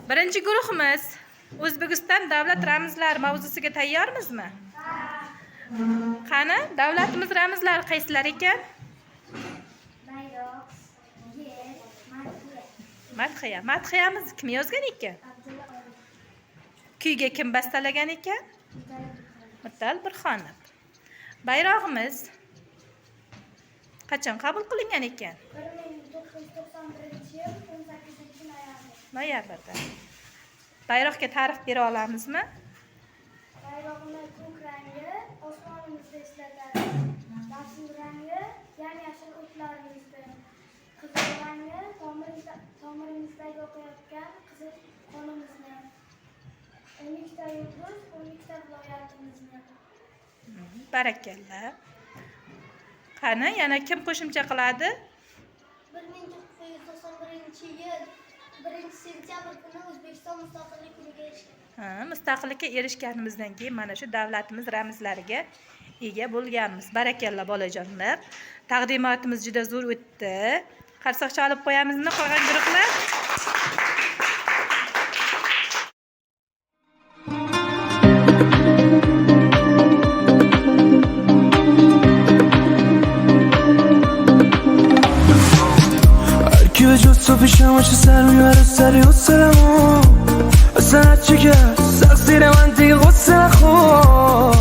Birinchi guruhimiz O'zbekiston davlat ramzlari mavzusiga tayyormizmi? Qani, davlatimiz ramzlari qaysilar ekan? Bayroq, yer, madhiya. Madhiya. Madhiyamizni kim yozgan ekan? Kuyga kim bastalagan ekan? Mutal Burxonov. Bayrog'imiz qachon qabul qilingan ekan? 1991-yil 18-noyabrda. Bayroqqa ta'rif bera olamizmi? Bayrog'imiz ko'k rangi osmonimizni eslatadi. Yashil rangi yam-yashil o'tlarimizni. Qizil rangi tomirimizdagi oqayotgan qizil qonimizni. 12 ta yulduz, 12 ta viloyatimizni. Barakalla. Qani, yana kim qo'shimcha qiladi? 1991-yil 1-sentyabr kuni O'zbekiston mustaqillik kuniga erishgan. Mustaqillikka erishganimizdan keyin mana shu davlatimiz ramzlariga ega bo'lganmiz. Barakalla bolajonlar. Taqdimotimiz juda zo'r o'tdi. Qarsoq chalib qo'yamizmi qolgan guruhlar? صبح شماش سر میبره سری و سرمو اصلا چیکه سخصیر من دیگه غصه نخور